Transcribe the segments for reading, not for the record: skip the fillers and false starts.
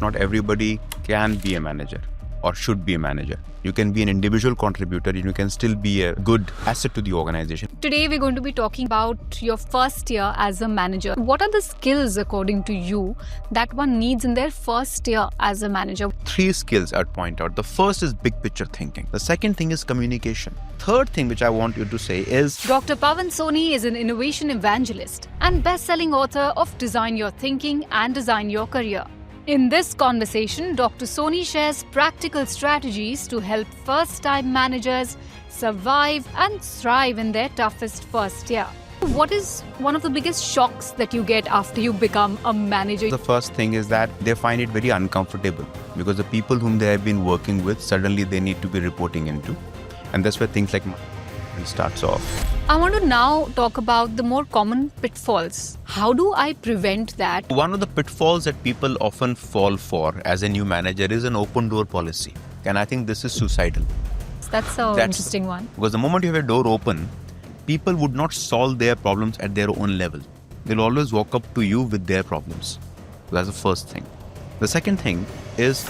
not everybody can be a manager or should be a manager. You can be an individual contributor and you can still be a good asset to the organization. Today we're going to be talking about your first year as a manager. What are the skills, according to you, that one needs in their first year as a manager? 3 skills I'd point out. The first is big picture thinking. The second thing is communication. Third thing which I want you to say is Dr. Pavan Soni is an innovation evangelist and best-selling author of Design Your Thinking and Design Your Career. In this conversation, Dr. Soni shares practical strategies to help first-time managers survive and thrive in their toughest first year. What is one of the biggest shocks that you get after you become a manager? the first thing is that they find it very uncomfortable because the people whom they have been working with, suddenly they need to be reporting into. And that's where things like starts off. I want to now talk about the more common pitfalls. How do I prevent that? One of the pitfalls that people often fall for as a new manager is an open door policy. And I think this is suicidal. That's an interesting one. Because the moment you have a door open, people would not solve their problems at their own level. They'll always walk up to you with their problems. That's the first thing. The second thing is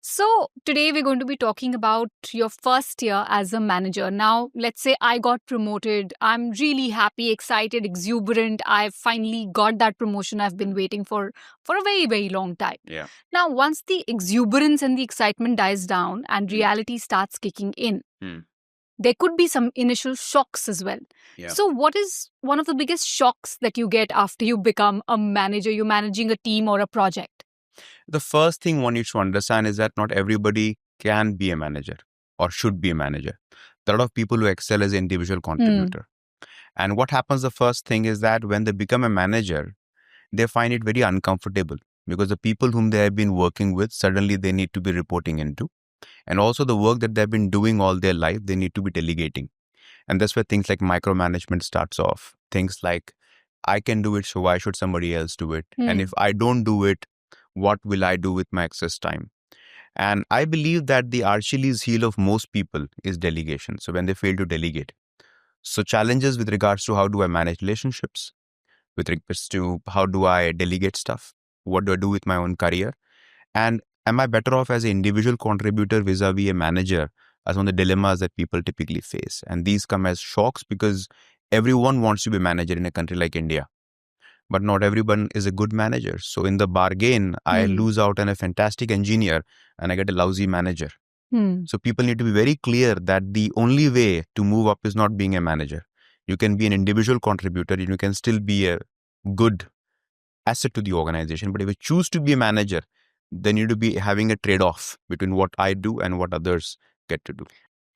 So today we're going to be talking about your first year as a manager. Now, let's say I got promoted. I'm really happy, excited, exuberant. I've finally got that promotion I've been waiting for a very, very long time. Yeah. Now, once the exuberance and the excitement dies down and reality starts kicking in, there could be some initial shocks as well. Yeah. So what is one of the biggest shocks that you get after you become a manager, you're managing a team or a project? The first thing one needs to understand is that not everybody can be a manager or should be a manager. There are a lot of people who excel as an individual contributor. And what happens, the first thing is that when they become a manager, they find it very uncomfortable because the people whom they have been working with, suddenly they need to be reporting into. And also the work that they've been doing all their life, they need to be delegating. And that's where things like micromanagement starts off. Things like, I can do it, so why should somebody else do it? And if I don't do it, what will I do with my excess time? And I believe that the Achilles heel of most people is delegation. So when they fail to delegate. So challenges with regards to how do I manage relationships, with regards to how do I delegate stuff, what do I do with my own career, and am I better off as an individual contributor vis-a-vis a manager, as one of the dilemmas that people typically face. And these come as shocks because everyone wants to be a manager in a country like India. But not everyone is a good manager. So in the bargain, I lose out on a fantastic engineer and I get a lousy manager. So people need to be very clear that the only way to move up is not being a manager. You can be an individual contributor and you can still be a good asset to the organization. But if you choose to be a manager, then you need to be having a trade-off between what I do and what others get to do.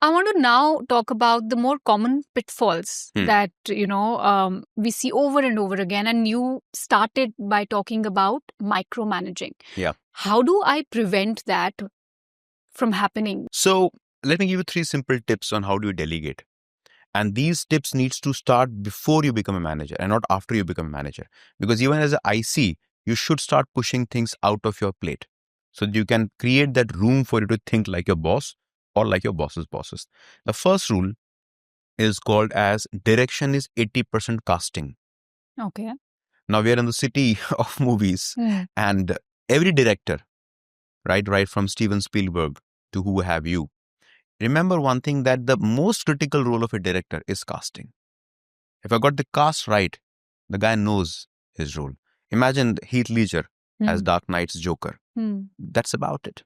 I want to now talk about the more common pitfalls that, we see over and over again. And you started by talking about micromanaging. Yeah. How do I prevent that from happening? So let me give you 3 simple tips on how do you delegate. And these tips needs to start before you become a manager and not after you become a manager. Because even as an IC, you should start pushing things out of your plate so that you can create that room for you to think like your boss or like your boss's bosses. The first rule is called as direction is 80% casting. Okay. Now we are in the city of movies and every director, right from Steven Spielberg to who have you, remember one thing, that the most critical role of a director is casting. If I got the cast right, the guy knows his role. Imagine Heath Ledger as Dark Knight's Joker. That's about it.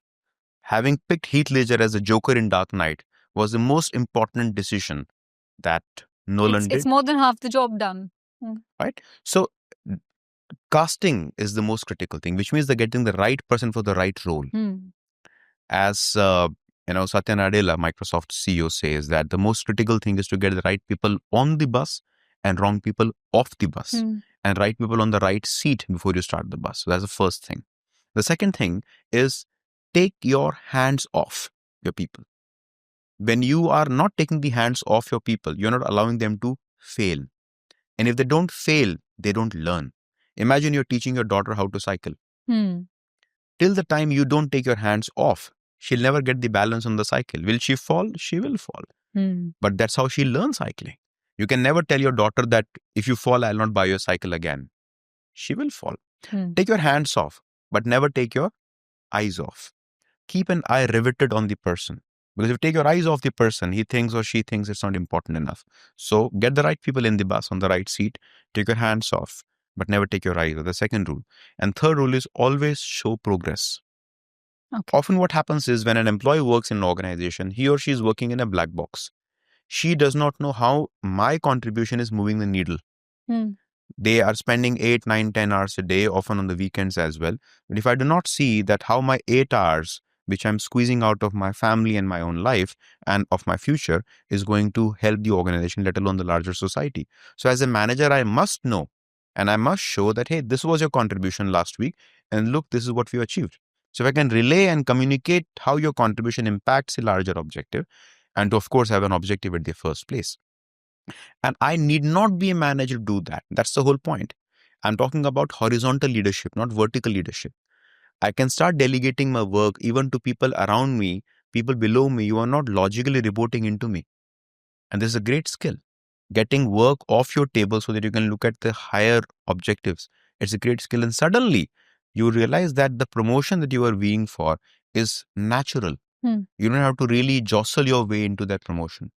Having picked Heath Ledger as a Joker in Dark Knight was the most important decision that Nolan did. It's more than half the job done. Right? So casting is the most critical thing, which means they're getting the right person for the right role. As Satya Nadella, Microsoft CEO, says that the most critical thing is to get the right people on the bus and wrong people off the bus and right people on the right seat before you start the bus. So that's the first thing. The second thing is take your hands off your people. When you are not taking the hands off your people, you're not allowing them to fail. And if they don't fail, they don't learn. Imagine you're teaching your daughter how to cycle. Till the time you don't take your hands off, she'll never get the balance on the cycle. Will she fall? She will fall. But that's how she learns cycling. You can never tell your daughter that if you fall, I'll not buy you a cycle again. She will fall. Take your hands off, but never take your eyes off. Keep an eye riveted on the person. Because if you take your eyes off the person, he thinks or she thinks it's not important enough. So get the right people in the bus on the right seat. Take your hands off, but never take your eyes off. The second rule. And third rule is always show progress. Okay. Often what happens is when an employee works in an organization, he or she is working in a black box. She does not know how my contribution is moving the needle. They are spending 8, 9, 10 hours a day, often on the weekends as well. But if I do not see that how my 8 hours, which I'm squeezing out of my family and my own life and of my future, is going to help the organization, let alone the larger society. So as a manager, I must know and I must show that, hey, this was your contribution last week. And look, this is what we achieved. So if I can relay and communicate how your contribution impacts a larger objective, and to, of course, have an objective at the first place. And I need not be a manager to do that. That's the whole point. I'm talking about horizontal leadership, not vertical leadership. I can start delegating my work even to people around me, people below me. You are not logically reporting into me. And this is a great skill. Getting work off your table so that you can look at the higher objectives. It's a great skill. And suddenly you realize that the promotion that you are vying for is natural. You don't have to really jostle your way into that promotion.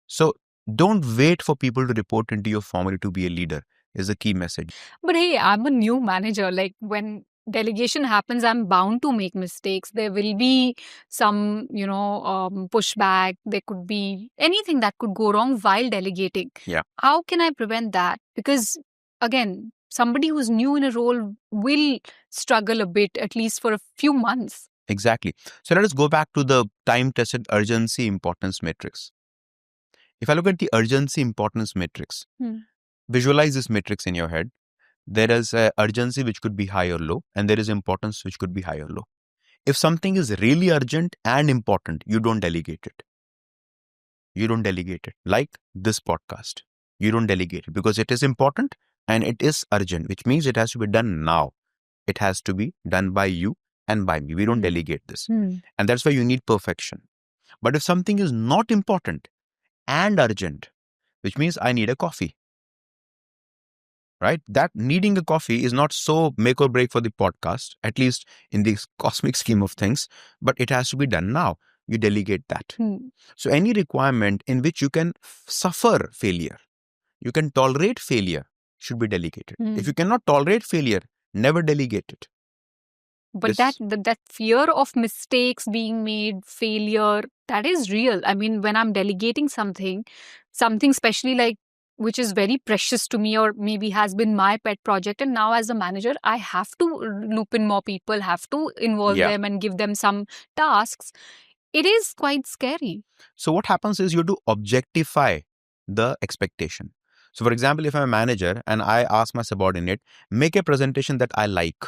So don't wait for people to report into your family to be a leader is the key message. But hey, I'm a new manager. Like when delegation happens, I'm bound to make mistakes. There will be some, pushback. There could be anything that could go wrong while delegating. Yeah. How can I prevent that? Because again, somebody who's new in a role will struggle a bit, at least for a few months. Exactly. So let us go back to the time-tested urgency importance matrix. If I look at the urgency importance matrix, visualize this matrix in your head. There is urgency which could be high or low, and there is importance which could be high or low. If something is really urgent and important, you don't delegate it. You don't delegate it. Like this podcast. You don't delegate it because it is important and it is urgent, which means it has to be done now. It has to be done by you and by me. We don't delegate this. And that's why you need perfection. But if something is not important and urgent, which means I need a coffee, right? That needing a coffee is not so make or break for the podcast, at least in the cosmic scheme of things, but it has to be done now. You delegate that. So any requirement in which you can suffer failure, you can tolerate failure, should be delegated. If you cannot tolerate failure, never delegate it. But that fear of mistakes being made, failure, that is real. I mean, when I'm delegating something especially like which is very precious to me or maybe has been my pet project, and now as a manager, I have to loop in more people, have to involve them and give them some tasks. It is quite scary. So what happens is you do objectify the expectation. So for example, if I'm a manager and I ask my subordinate, make a presentation that I like.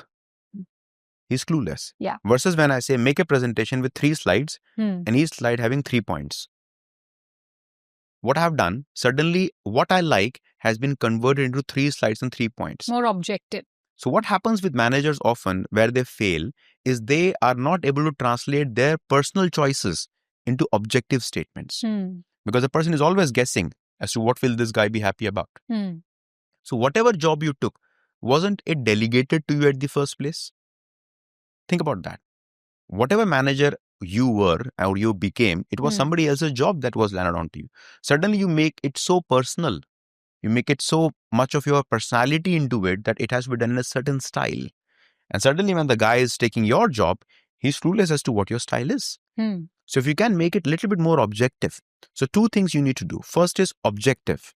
He's clueless. Yeah. Versus when I say make a presentation with 3 slides and each slide having 3 points. What I have done, suddenly what I like has been converted into 3 slides and 3 points. More objective. So what happens with managers often where they fail is they are not able to translate their personal choices into objective statements. Because the person is always guessing as to what will this guy be happy about. So whatever job you took, wasn't it delegated to you at the first place? Think about that. Whatever manager you were or you became, it was somebody else's job that was landed onto you. Suddenly you make it so personal. You make it so much of your personality into it that it has to be done in a certain style. And suddenly when the guy is taking your job, he's clueless as to what your style is. So if you can make it a little bit more objective. So 2 things you need to do. First is objective.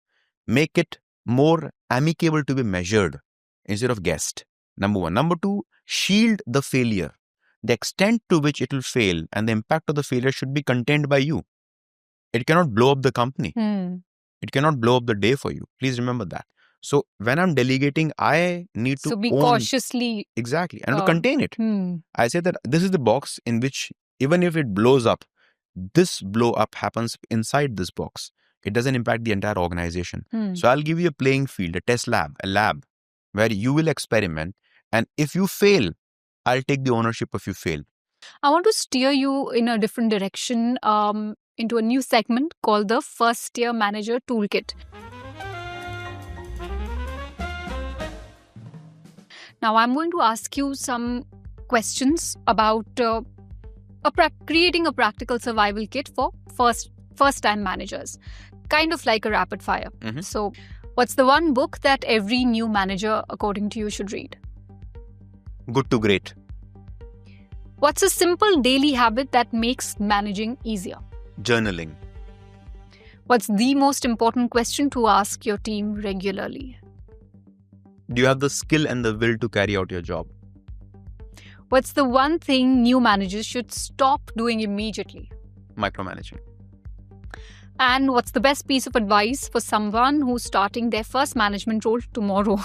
Make it more amicable to be measured instead of guessed. Number 1. Number 2, shield the failure. The extent to which it will fail and the impact of the failure should be contained by you. It cannot blow up the company. It cannot blow up the day for you. Please remember that. So when I'm delegating, I need to be cautiously. Exactly. And to contain it. I say that this is the box in which even if it blows up, this blow up happens inside this box. It doesn't impact the entire organization. So I'll give you a playing field, a test lab, a lab where you will experiment. And if you fail, I'll take the ownership if you fail. I want to steer you in a different direction into a new segment called the First Year Manager Toolkit. Now, I'm going to ask you some questions about creating a practical survival kit for first-time managers, kind of like a rapid fire. So, what's the one book that every new manager, according to you, should read? Good to Great. What's a simple daily habit that makes managing easier? Journaling. What's the most important question to ask your team regularly? Do you have the skill and the will to carry out your job? What's the one thing new managers should stop doing immediately? Micromanaging. And what's the best piece of advice for someone who's starting their first management role tomorrow?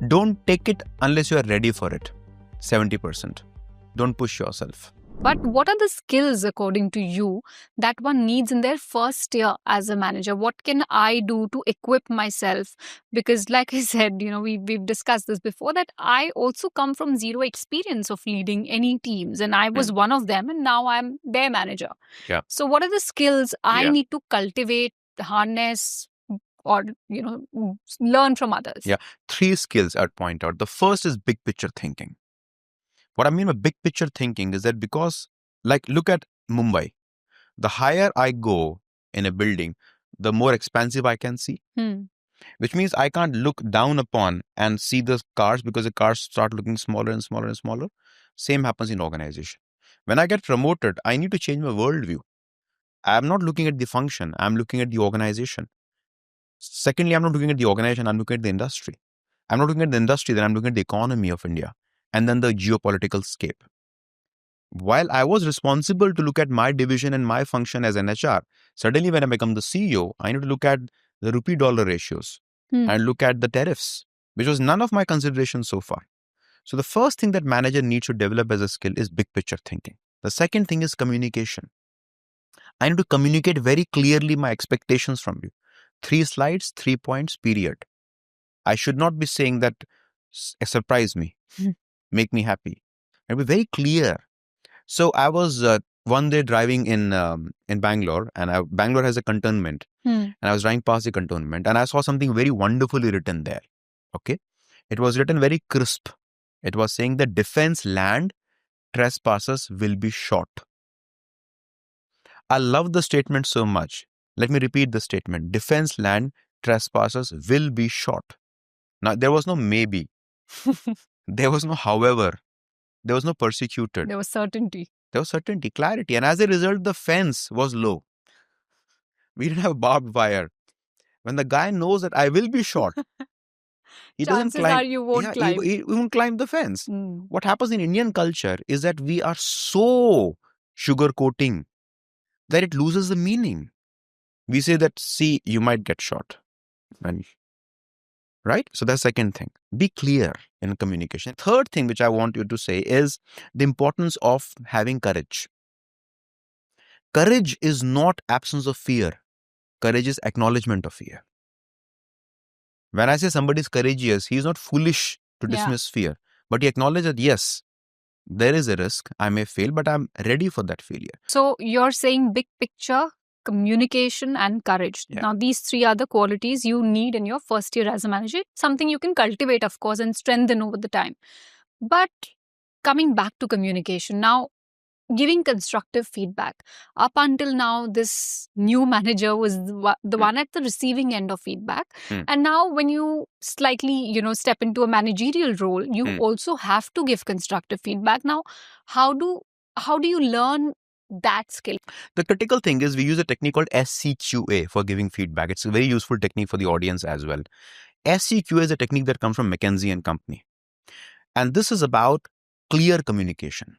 Don't take it unless you are ready for it. 70%. Don't push yourself. But what are the skills, according to you, that one needs in their first year as a manager? What can I do to equip myself? Because like I said, we've discussed this before, that I also come from zero experience of leading any teams. And I was one of them, and now I'm their manager. Yeah. So what are the skills I need to cultivate, harness, or, learn from others? Yeah. 3 skills I'd point out. The first is big picture thinking. What I mean by big picture thinking is that because, look at Mumbai. The higher I go in a building, the more expansive I can see. Which means I can't look down upon and see the cars, because the cars start looking smaller and smaller and smaller. Same happens in organization. When I get promoted, I need to change my worldview. I'm not looking at the function. I'm looking at the organization. Secondly, I'm not looking at the organization. I'm looking at the industry. I'm not looking at the industry, then I'm looking at the economy of India. And then the geopolitical scape. While I was responsible to look at my division and my function as an HR, suddenly when I become the CEO, I need to look at the rupee-dollar ratios and look at the tariffs, which was none of my consideration so far. So the first thing that manager needs to develop as a skill is big picture thinking. The second thing is communication. I need to communicate very clearly my expectations from you. 3 slides, 3 points, period. I should not be saying that, surprise me. Make me happy. And be very clear. So I was one day driving in Bangalore, and Bangalore has a cantonment. And I was driving past the cantonment, and I saw something very wonderfully written there. Okay, it was written very crisp. It was saying that defense land trespassers will be shot. I love the statement so much. Let me repeat the statement. Defense land trespassers will be shot. Now there was no maybe. There was no however. There was no persecuted. There was certainty. There was certainty, clarity. And as a result, the fence was low. We didn't have barbed wire. When the guy knows that I will be shot, he doesn't Chances climb. are you won't climb. He won't climb the fence. What happens in Indian culture is that we are so sugarcoating that it loses the meaning. We say that, see, you might get shot. Right? So that's the second thing. Be clear in communication. Third thing which I want you to say is the importance of having courage. Courage is not absence of fear. Courage is acknowledgement of fear. When I say somebody is courageous, he is not foolish to dismiss fear. But he acknowledges that, yes, there is a risk. I may fail, but I'm ready for that failure. So you're saying big picture, communication and courage. Yeah. Now, these 3 are the qualities you need in your first year as a manager. Something you can cultivate, of course, and strengthen over the time. But coming back to communication, now, giving constructive feedback. Up until now, this new manager was the one at the receiving end of feedback. And now when you slightly, step into a managerial role, you also have to give constructive feedback. Now, how do you learn that skill? The critical thing is we use a technique called SCQA for giving feedback. It's a very useful technique for the audience as well. SCQA is a technique that comes from McKinsey and Company. And this is about clear communication.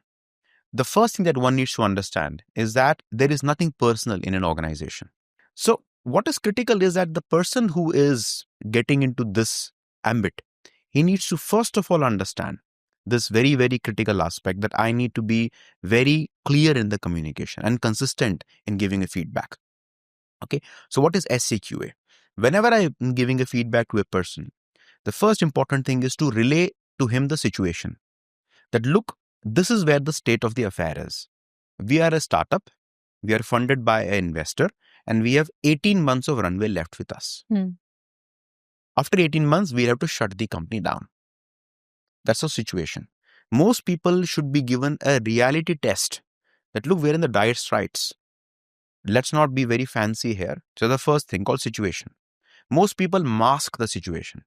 The first thing that one needs to understand is that there is nothing personal in an organization. So what is critical is that the person who is getting into this ambit, he needs to first of all understand this very, very critical aspect that I need to be very clear in the communication and consistent in giving a feedback. Okay. So what is SCQA? Whenever I'm giving a feedback to a person, the first important thing is to relay to him the situation. That look, this is where the state of the affair is. We are a startup. We are funded by an investor and we have 18 months of runway left with us. After 18 months, we have to shut the company down. That's a situation. Most people should be given a reality test that, look, we're in the dire straits. Let's not be very fancy here. So the first thing called situation. Most people mask the situation.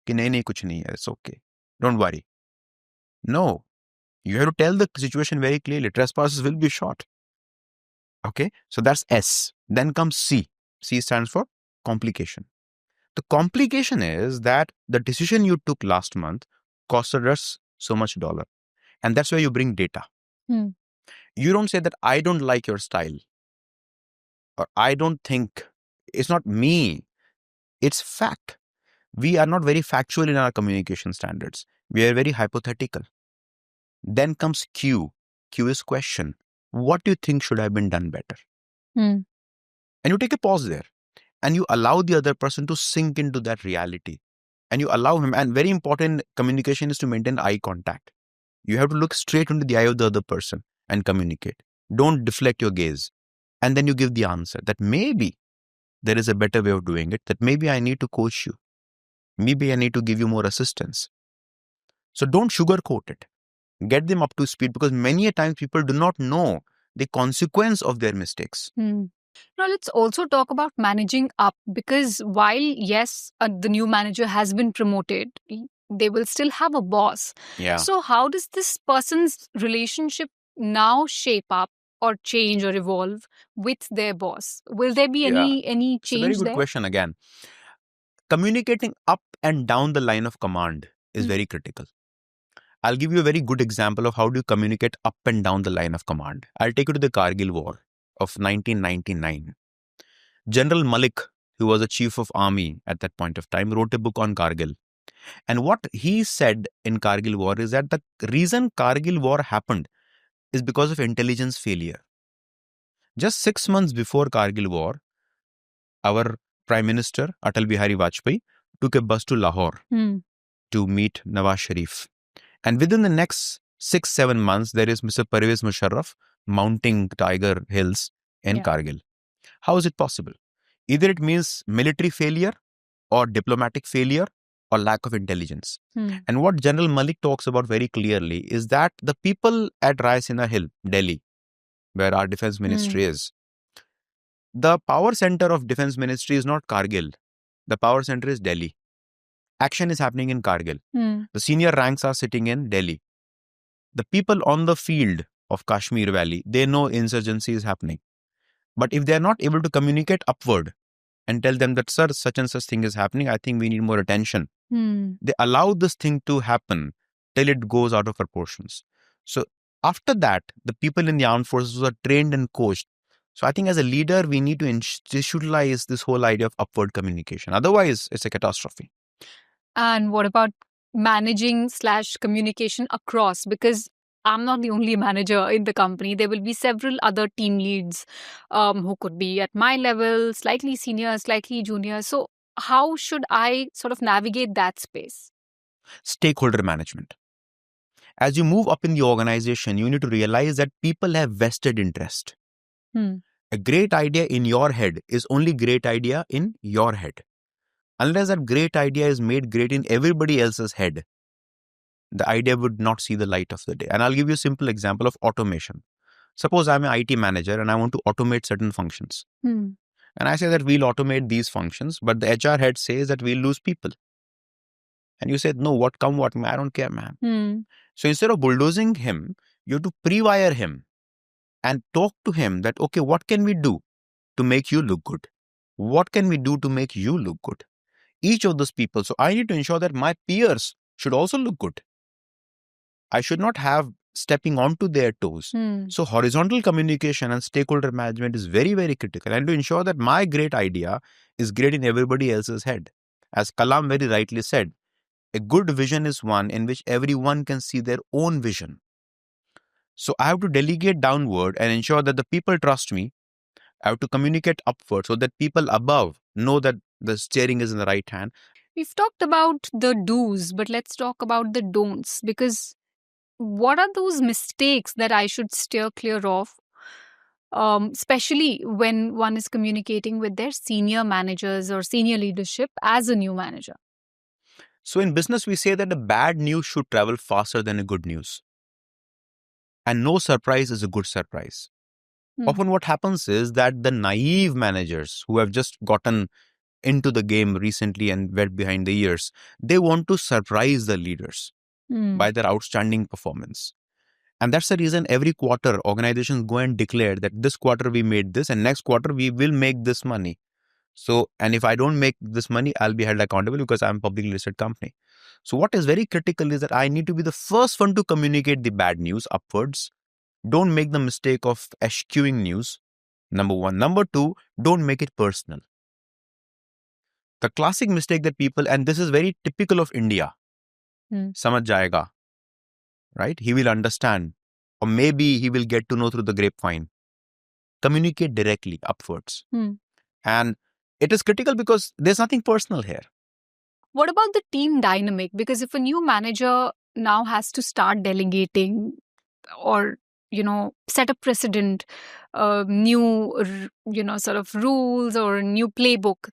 कि नहीं नहीं कुछ नहीं है, it's okay. Don't worry. No. You have to tell the situation very clearly. Trespassers will be shot. Okay. So that's S. Then comes C. C stands for complication. The complication is that the decision you took last month costed us so much dollar. And that's where you bring data. You don't say that I don't like your style, or I don't think, it's not me. It's fact. We are not very factual in our communication standards. We are very hypothetical. Then comes Q. Q is question. What do you think should have been done better? And you take a pause there and you allow the other person to sink into that reality. And you allow him, and very important communication is to maintain eye contact. You have to look straight into the eye of the other person and communicate. Don't deflect your gaze. And then you give the answer that maybe there is a better way of doing it, that maybe I need to coach you. Maybe I need to give you more assistance. So don't sugarcoat it. Get them up to speed, because many a times people do not know the consequence of their mistakes. Now, let's also talk about managing up, because while, yes, the new manager has been promoted, they will still have a boss. Yeah. So how does this person's relationship now shape up or change or evolve with their boss? Will there be any change It's a very good there? question again. Communicating up and down the line of command is very critical. I'll give you a very good example of how do you communicate up and down the line of command. I'll take you to the Kargil War of 1999. General Malik, who was the chief of army at that point of time, wrote a book on Kargil. And what he said in Kargil War is that the reason Kargil War happened is because of intelligence failure. Just 6 months before Kargil War, our Prime Minister, Atal Bihari Vajpayee, took a bus to Lahore to meet Nawaz Sharif. And within the next 6-7 months, there is Mr. Pervez Musharraf mounting Tiger Hills in Kargil. How is it possible? Either it means military failure or diplomatic failure or lack of intelligence. And what General Malik talks about very clearly is that the people at Raisina Hill, Delhi, where our defense ministry is, the power center of defense ministry is not Kargil. The power center is Delhi. Action is happening in Kargil. The senior ranks are sitting in Delhi. The people on the field of Kashmir Valley, they know insurgency is happening. But if they are not able to communicate upward and tell them that, sir, such and such thing is happening, I think we need more attention. They allow this thing to happen till it goes out of proportions. So after that, the people in the armed forces are trained and coached. So I think as a leader, we need to institutionalize this whole idea of upward communication. Otherwise, it's a catastrophe. And what about managing / communication across? Because I'm not the only manager in the company. There will be several other team leads who could be at my level, slightly senior, slightly junior. So how should I sort of navigate that space? Stakeholder management. As you move up in the organization, you need to realize that people have vested interest. A great idea in your head is only great idea in your head. Unless that great idea is made great in everybody else's head, the idea would not see the light of the day. And I'll give you a simple example of automation. Suppose I'm an IT manager and I want to automate certain functions. And I say that we'll automate these functions, but the HR head says that we'll lose people. And you said, no, what come what, I don't care, man. So instead of bulldozing him, you have to pre-wire him and talk to him that, okay, what can we do to make you look good? What can we do to make you look good? Each of those people. So I need to ensure that my peers should also look good. I should not have stepping onto their toes. So horizontal communication and stakeholder management is very, very critical. And to ensure that my great idea is great in everybody else's head. As Kalam very rightly said, a good vision is one in which everyone can see their own vision. So I have to delegate downward and ensure that the people trust me. I have to communicate upward so that people above know that the steering is in the right hand. We've talked about the do's, but let's talk about the don'ts. Because what are those mistakes that I should steer clear of, especially when one is communicating with their senior managers or senior leadership as a new manager? So in business, we say that the bad news should travel faster than a good news. And no surprise is a good surprise. Often what happens is that the naive managers who have just gotten into the game recently and wet behind the ears, they want to surprise the leaders by their outstanding performance. And that's the reason every quarter organizations go and declare that this quarter we made this and next quarter we will make this money. So, and if I don't make this money, I'll be held accountable because I'm a publicly listed company. So what is very critical is that I need to be the first one to communicate the bad news upwards. Don't make the mistake of eschewing news. Number one. Number two, don't make it personal. The classic mistake that people, and this is very typical of India, samajh jayega, right? He will understand, or maybe he will get to know through the grapevine. Communicate directly upwards. And it is critical because there's nothing personal here. What about the team dynamic? Because if a new manager now has to start delegating or, set a precedent, new, sort of rules or new playbook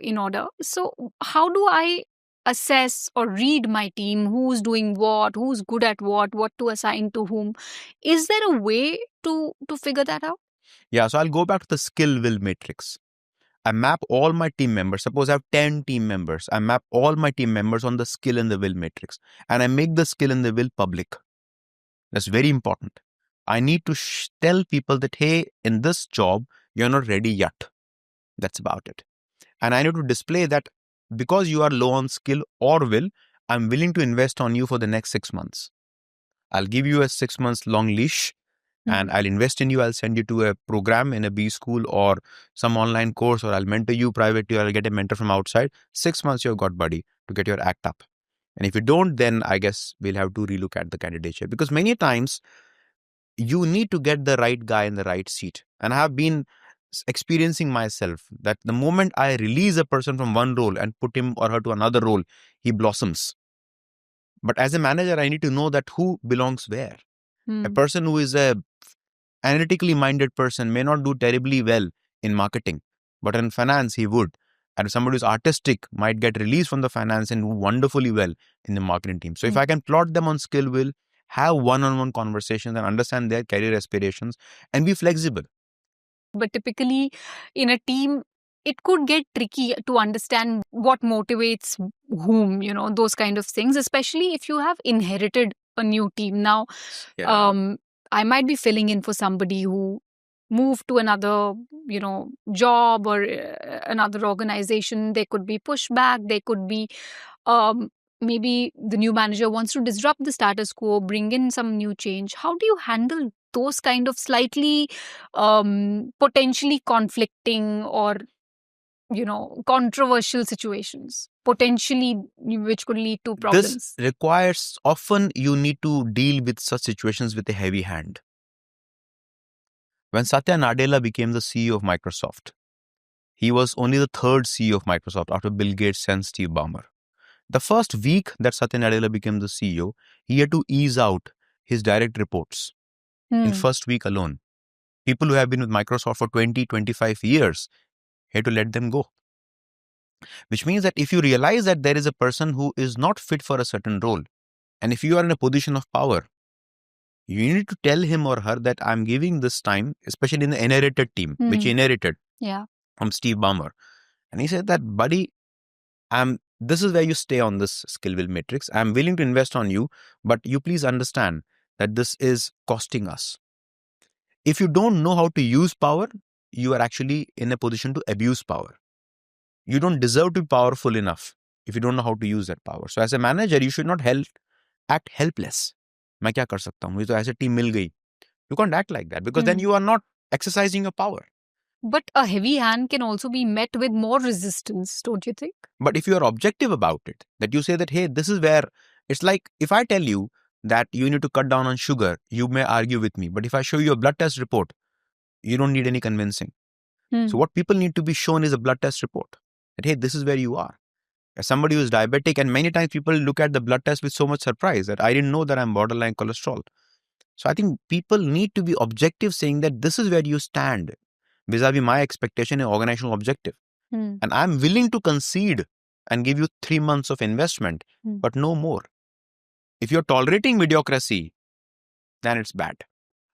in order. So how do I assess or read my team? Who's doing what? Who's good at what to assign to whom? Is there a way to figure that out? Yeah, so I'll go back to the skill will matrix. I map all my team members. Suppose I have 10 team members. I map all my team members on the skill and the will matrix. And I make the skill and the will public. That's very important. I need to tell people that, hey, in this job, you're not ready yet. That's about it. And I need to display that because you are low on skill or will, I'm willing to invest on you for the next 6 months. I'll give you a 6 months long leash and I'll invest in you. I'll send you to a program in a B school or some online course, or I'll mentor you privately, or I'll get a mentor from outside. 6 months you've got, buddy, to get your act up. And if you don't, then I guess we'll have to relook at the candidature, because many times you need to get the right guy in the right seat. And I have been experiencing myself that the moment I release a person from one role and put him or her to another role, he blossoms. But as a manager, I need to know that who belongs where. A person who is a analytically minded person may not do terribly well in marketing, but in finance he would. And somebody who's artistic might get released from the finance and do wonderfully well in the marketing team. So if I can plot them on skill will, have one-on-one conversations and understand their career aspirations and be flexible. But typically in a team, it could get tricky to understand what motivates whom, those kind of things, especially if you have inherited a new team. Now, I might be filling in for somebody who moved to another, job or another organization. There could be pushback. There could be maybe the new manager wants to disrupt the status quo, bring in some new change. How do you handle those kind of slightly potentially conflicting or controversial situations, potentially which could lead to problems? This requires, often you need to deal with such situations with a heavy hand. When Satya Nadella became the CEO of Microsoft, he was only the third CEO of Microsoft after Bill Gates and Steve Ballmer. The first week that Satya Nadella became the CEO, he had to ease out his direct reports in first week alone. People who have been with Microsoft for 20, 25 years, he had to let them go. Which means that if you realize that there is a person who is not fit for a certain role, and if you are in a position of power, you need to tell him or her that I'm giving this time, especially in the inherited team, which he inherited from Steve Ballmer. And he said that, buddy, this is where you stay on this skill will matrix. I'm willing to invest on you, but you please understand that this is costing us. If you don't know how to use power, you are actually in a position to abuse power. You don't deserve to be powerful enough if you don't know how to use that power. So as a manager, you should not act helpless. मैं क्या कर सकता हूँ? मुझे तो ऐसे team मिल गई. You can't act like that, because then you are not exercising your power. But a heavy hand can also be met with more resistance, don't you think? But if you are objective about it, that you say that, hey, this is where, it's like if I tell you that you need to cut down on sugar, you may argue with me. But if I show you a blood test report, you don't need any convincing. So what people need to be shown is a blood test report. That, hey, this is where you are. As somebody who is diabetic, and many times people look at the blood test with so much surprise that I didn't know that I'm borderline cholesterol. So I think people need to be objective, saying that this is where you stand vis-a-vis my expectation and organizational objective. And I'm willing to concede and give you 3 months of investment, Hmm. but no more. If you're tolerating mediocrity, then it's bad.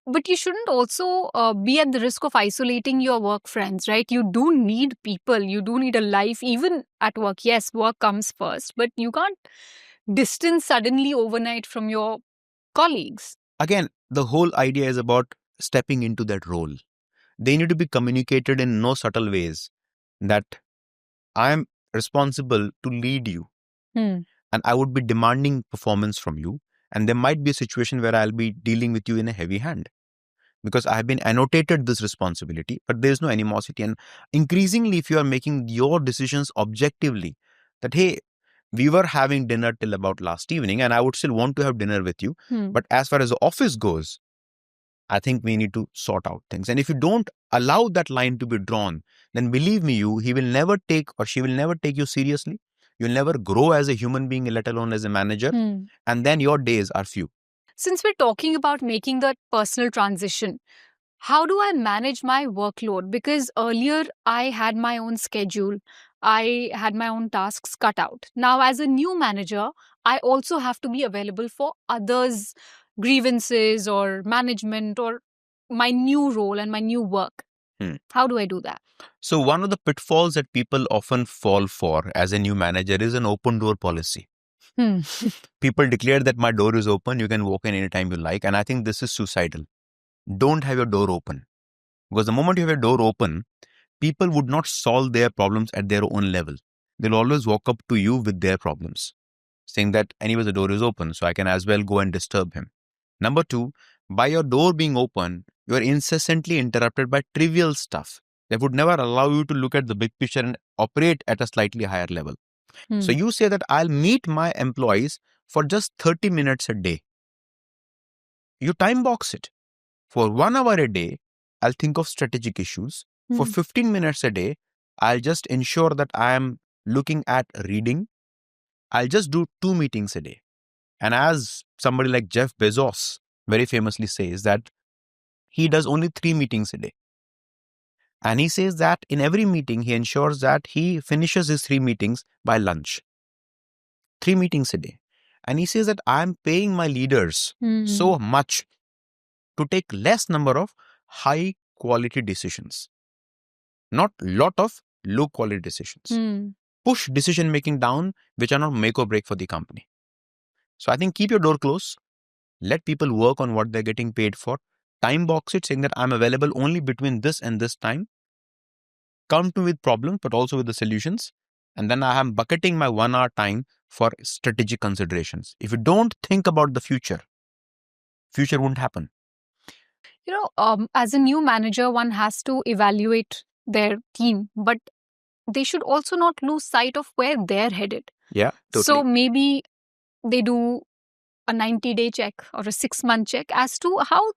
But you shouldn't also be at the risk of isolating your work friends, right? You do need people. You do need a life, even at work. Yes, work comes first, but you can't distance suddenly overnight from your colleagues. Again, the whole idea is about stepping into that role. They need to be communicated in no subtle ways that I am responsible to lead you and I would be demanding performance from you. And there might be a situation where I'll be dealing with you in a heavy hand because I have been annotated this responsibility, but there is no animosity. And increasingly, if you are making your decisions objectively, that, hey, we were having dinner till about last evening and I would still want to have dinner with you. But as far as the office goes, I think we need to sort out things. And if you don't allow that line to be drawn, then believe me, he will never take or she will never take you seriously. You'll never grow as a human being, let alone as a manager. And then your days are few. Since we're talking about making that personal transition, how do I manage my workload? Because earlier I had my own schedule, I had my own tasks cut out. Now, as a new manager, I also have to be available for others' grievances or management or my new role and my new work. How do I do that? So, one of the pitfalls that people often fall for as a new manager is an open door policy. People declare that my door is open, you can walk in anytime you like. And I think this is suicidal. Don't have your door open. Because the moment you have your door open, people would not solve their problems at their own level. They'll always walk up to you with their problems, saying that anyway, the door is open, so I can as well go and disturb him. Number two, by your door being open, you are incessantly interrupted by trivial stuff that would never allow you to look at the big picture and operate at a slightly higher level. So you say that I'll meet my employees for just 30 minutes a day. You time box it. For 1 hour a day, I'll think of strategic issues. For 15 minutes a day, I'll just ensure that I am looking at reading. I'll just do 2 meetings a day. And as somebody like Jeff Bezos very famously says that he does only 3 meetings a day. And he says that in every meeting, he ensures that he finishes his 3 meetings by lunch. 3 meetings a day. And he says that I'm paying my leaders so much to take less number of high quality decisions. Not lot of low quality decisions. Push decision making down, which are not make or break for the company. So I think keep your door closed. Let people work on what they're getting paid for. Time box it, saying that I'm available only between this and this time. Come to me with problems, but also with the solutions. And then I am bucketing my 1 hour time for strategic considerations. If you don't think about the future won't happen. As a new manager, one has to evaluate their team, but they should also not lose sight of where they're headed. Yeah, totally. So maybe they do a 90-day check or a 6-month check as to how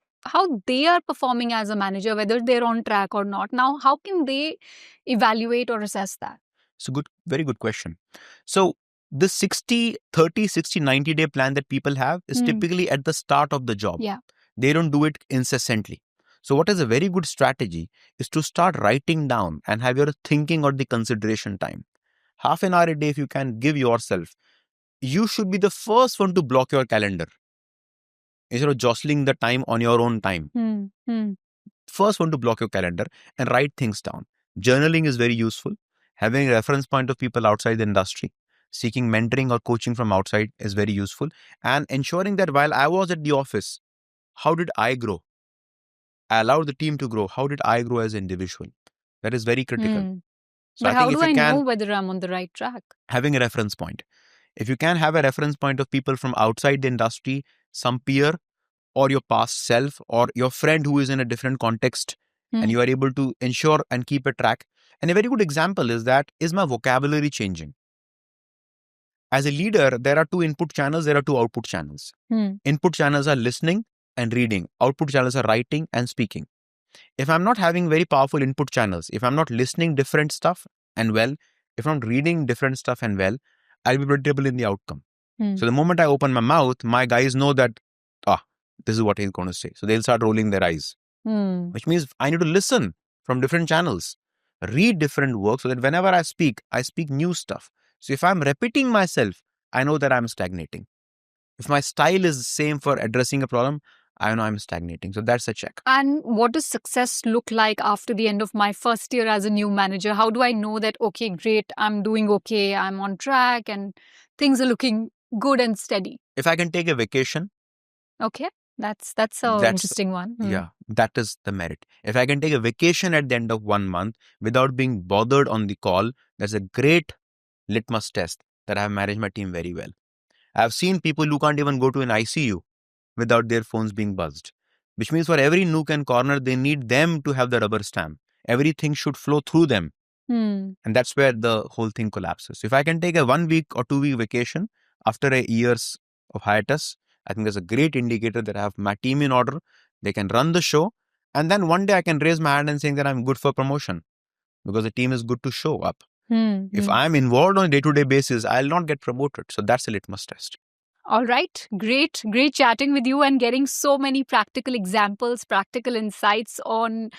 they are performing as a manager, whether they're on track or not. Now, how can they evaluate or assess that? So very good question. So the 60, 30, 60, 90-day plan that people have is typically at the start of the job. Yeah. They don't do it incessantly. So what is a very good strategy is to start writing down and have your thinking or the consideration time. Half an hour a day, if you can give yourself, you should be the first one to block your calendar instead of jostling the time on your own time. First one to block your calendar and write things down. Journaling is very useful. Having a reference point of people outside the industry, seeking mentoring or coaching from outside is very useful. And ensuring that while I was at the office, how did I grow? I allowed the team to grow. How did I grow as an individual? That is very critical. So but how do I know whether I'm on the right track? Having a reference point. If you can have a reference point of people from outside the industry, some peer or your past self or your friend who is in a different context, and you are able to ensure and keep a track. And a very good example is that, is my vocabulary changing? As a leader, there are 2 input channels, there are 2 output channels. Input channels are listening and reading. Output channels are writing and speaking. If I'm not having very powerful input channels, if I'm not listening different stuff and well, if I'm reading different stuff and well, I'll be predictable in the outcome. So the moment I open my mouth, my guys know that, this is what he's going to say. So they'll start rolling their eyes, which means I need to listen from different channels, read different work so that whenever I speak new stuff. So if I'm repeating myself, I know that I'm stagnating. If my style is the same for addressing a problem, I know I'm stagnating. So that's a check. And what does success look like after the end of my first year as a new manager? How do I know that, okay, great, I'm doing okay, I'm on track, and things are looking good and steady? If I can take a vacation, okay, that's an interesting one. Yeah, that is the merit. If I can take a vacation at the end of 1 month without being bothered on the call, that's a great litmus test that I have managed my team very well. I've seen people who can't even go to an ICU without their phones being buzzed, which means for every nook and corner, they need them to have the rubber stamp. Everything should flow through them. And that's where the whole thing collapses. If I can take a 1 week or 2 week vacation after a years of hiatus, I think that's a great indicator that I have my team in order. They can run the show. And then one day I can raise my hand and saying that I'm good for promotion because the team is good to show up. If I'm involved on a day-to-day basis, I'll not get promoted. So that's a litmus test. All right. Great chatting with you and getting so many practical examples, practical insights on,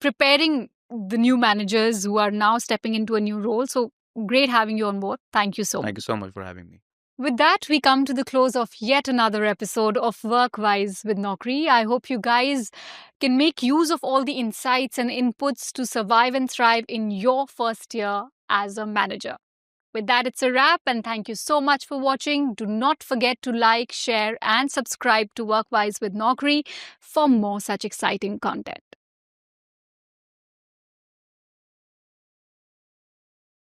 preparing the new managers who are now stepping into a new role. So great having you on board. Thank you so much. Thank you so much for having me. With that, we come to the close of yet another episode of Workwise with Naukri. I hope you guys can make use of all the insights and inputs to survive and thrive in your first year as a manager. With that, it's a wrap, and thank you so much for watching. Do not forget to like, share, and subscribe to Workwise with Naukri for more such exciting content.